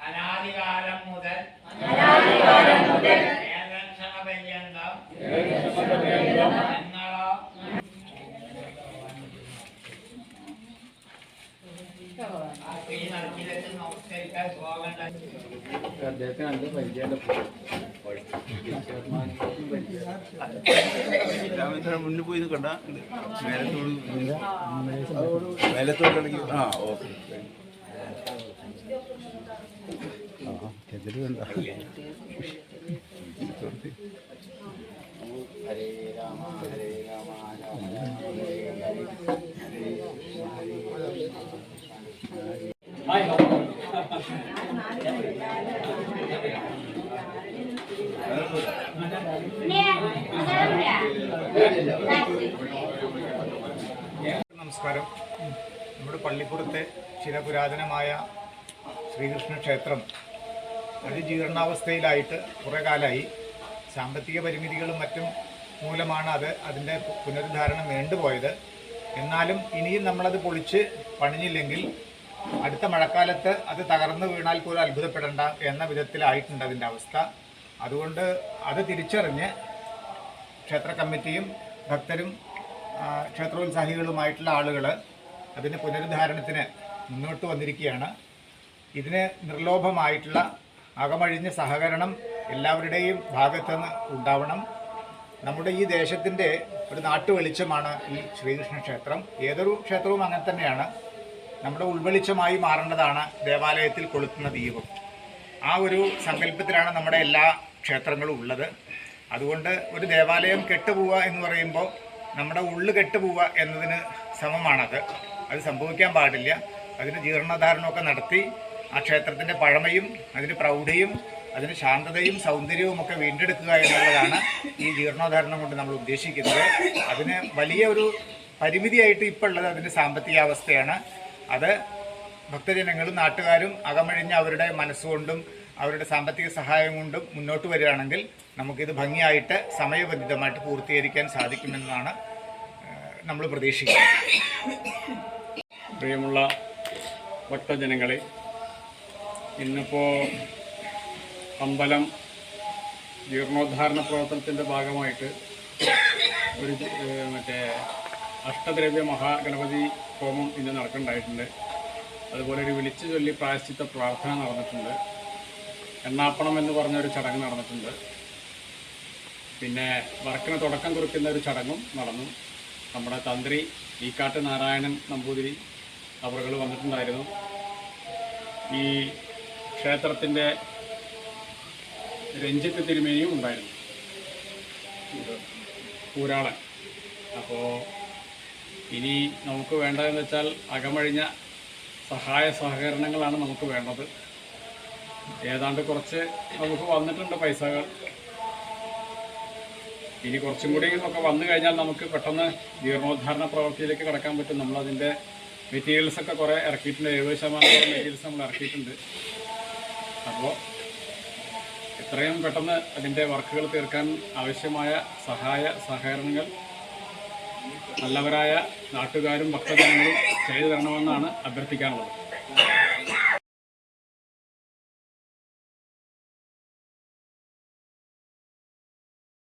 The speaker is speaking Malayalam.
അനാദികാലം മുതൽ ഏകക്ഷണപര്യന്തം ഞങ്ങളോ ഈ നടത്തിലേക്ക് നമസ്കരിക്കാൻ പോകേണ്ട അദ്ദേഹത്തിന് നല്ല പരിചയം മുന്നിൽ പോയി കണ്ട മേലത്തോട് ആ ഓക്കെ എതിര് കണ്ട ഹരേ രാമ ഹരേ രാമ രാമ നമസ്കാരം. നമ്മുടെ പള്ളിപ്പുറത്തെ ചിരപുരാതനമായ ശ്രീകൃഷ്ണ ക്ഷേത്രം അതിജീർണാവസ്ഥയിലായിട്ട് കുറേ കാലമായി. സാമ്പത്തിക പരിമിതികളും മറ്റും മൂലമാണ് അതിൻ്റെ പുനരുദ്ധാരണം വേണ്ടുപോയത്. എന്നാലും ഇനിയും നമ്മളത് പൊളിച്ച് പണിഞ്ഞില്ലെങ്കിൽ അടുത്ത മഴക്കാലത്ത് അത് തകർന്നു വീണാൽ പോലും അത്ഭുതപ്പെടേണ്ട എന്ന വിധത്തിലായിട്ടുണ്ട് അതിൻ്റെ അവസ്ഥ. അതുകൊണ്ട് അത് തിരിച്ചറിഞ്ഞ് ക്ഷേത്ര കമ്മിറ്റിയും ഭക്തരും ക്ഷേത്രോത്സാഹികളുമായിട്ടുള്ള ആളുകൾ അതിന് പുനരുദ്ധാരണത്തിന് മുന്നോട്ട് വന്നിരിക്കുകയാണ്. ഇതിന് നിർലോഭമായിട്ടുള്ള അകമഴിഞ്ഞ സഹകരണം എല്ലാവരുടെയും ഭാഗത്തുനിന്ന് ഉണ്ടാവണം. നമ്മുടെ ഈ ദേശത്തിൻ്റെ ഒരു നാട്ടുവെളിച്ചമാണ് ഈ ശ്രീകൃഷ്ണ ക്ഷേത്രം. ഏതൊരു ക്ഷേത്രവും അങ്ങനെ തന്നെയാണ്. നമ്മുടെ ഉൾവെളിച്ചമായി മാറേണ്ടതാണ് ദേവാലയത്തിൽ കൊളുത്തുന്ന ദീപം. ആ ഒരു സങ്കല്പത്തിലാണ് നമ്മുടെ എല്ലാ ക്ഷേത്രങ്ങളും ഉള്ളത്. അതുകൊണ്ട് ഒരു ദേവാലയം കെട്ടുപോവുക എന്ന് പറയുമ്പോൾ നമ്മുടെ ഉള്ളു കെട്ടുപോവുക എന്നതിന് സമമാണത്. അത് സംഭവിക്കാൻ പാടില്ല. അതിന് ജീർണോദ്ധാരണമൊക്കെ നടത്തി ആ ക്ഷേത്രത്തിൻ്റെ പഴമയും അതിന് പ്രൗഢിയും അതിന് ശാന്തതയും സൗന്ദര്യവും ഒക്കെ വീണ്ടെടുക്കുക എന്നുള്ളതാണ് ഈ ജീർണോദ്ധാരണം കൊണ്ട് നമ്മൾ ഉദ്ദേശിക്കുന്നത്. അതിന് വലിയ ഒരു പരിമിതിയായിട്ട് ഇപ്പോൾ ഉള്ളത് അതിൻ്റെ സാമ്പത്തികാവസ്ഥയാണ്. അത് ഭക്തജനങ്ങളും നാട്ടുകാരും അകമഴിഞ്ഞ് അവരുടെ മനസ്സുകൊണ്ടും അവരുടെ സാമ്പത്തിക സഹായം കൊണ്ടും മുന്നോട്ട് വരികയാണെങ്കിൽ നമുക്കിത് ഭംഗിയായിട്ട് സമയബന്ധിതമായിട്ട് പൂർത്തീകരിക്കാൻ സാധിക്കുമെന്നാണ് നമ്മൾ പ്രതീക്ഷിക്കുന്നത്. പ്രിയമുള്ള ഭക്തജനങ്ങളെ, ഇന്നിപ്പോൾ അമ്പലം ജീർണോദ്ധാരണ പ്രവർത്തനത്തിൻ്റെ ഭാഗമായിട്ട് ഒരു അഷ്ടദ്രവ്യ മഹാഗണപതി ഹോമം ഇന്ന് നടക്കുന്നുണ്ടായിട്ടുണ്ട്. അതുപോലെ ഒരു വിളിച്ചു ചൊല്ലി പ്രായശ്ചിത്ത പ്രാർത്ഥന നടന്നിട്ടുണ്ട്. എണ്ണാപ്പണം എന്ന് പറഞ്ഞൊരു ചടങ്ങ് നടന്നിട്ടുണ്ട്. പിന്നെ വർക്കിന് തുടക്കം കുറിക്കുന്ന ഒരു ചടങ്ങും നടന്നു. നമ്മുടെ തന്ത്രി ഈക്കാട്ട് നാരായണൻ നമ്പൂതിരി അവറുകൾ വന്നിട്ടുണ്ടായിരുന്നു. ഈ ക്ഷേത്രത്തിൻ്റെ രഞ്ജിത്ത് തിരുമേനിയും ഉണ്ടായിരുന്നു, പൂരാളൻ. അപ്പോൾ ഇനി നമുക്ക് വേണ്ടതെന്ന് വെച്ചാൽ അകമഴിഞ്ഞ സഹായ സഹകരണങ്ങളാണ് നമുക്ക് വേണ്ടത്. ഏതാണ്ട് കുറച്ച് നമുക്ക് വന്നിട്ടുണ്ട് പൈസകൾ. ഇനി കുറച്ചും കൂടി ഒക്കെ വന്നു കഴിഞ്ഞാൽ നമുക്ക് പെട്ടെന്ന് ജീർണോദ്ധാരണ പ്രവൃത്തിയിലേക്ക് കടക്കാൻ പറ്റും. നമ്മളതിൻ്റെ മെറ്റീരിയൽസൊക്കെ കുറേ ഇറക്കിയിട്ടുണ്ട്. 70% മെറ്റീരിയൽസ് നമ്മൾ ഇറക്കിയിട്ടുണ്ട്. അപ്പോൾ എത്രയും പെട്ടെന്ന് അതിൻ്റെ വർക്കുകൾ തീർക്കാൻ ആവശ്യമായ സഹായ സഹകരണങ്ങൾ നല്ലവരായ നാട്ടുകാരും ഭക്തജനങ്ങളും ചെയ്തു തരണമെന്നാണ് അഭ്യർത്ഥിക്കാനുള്ളത്.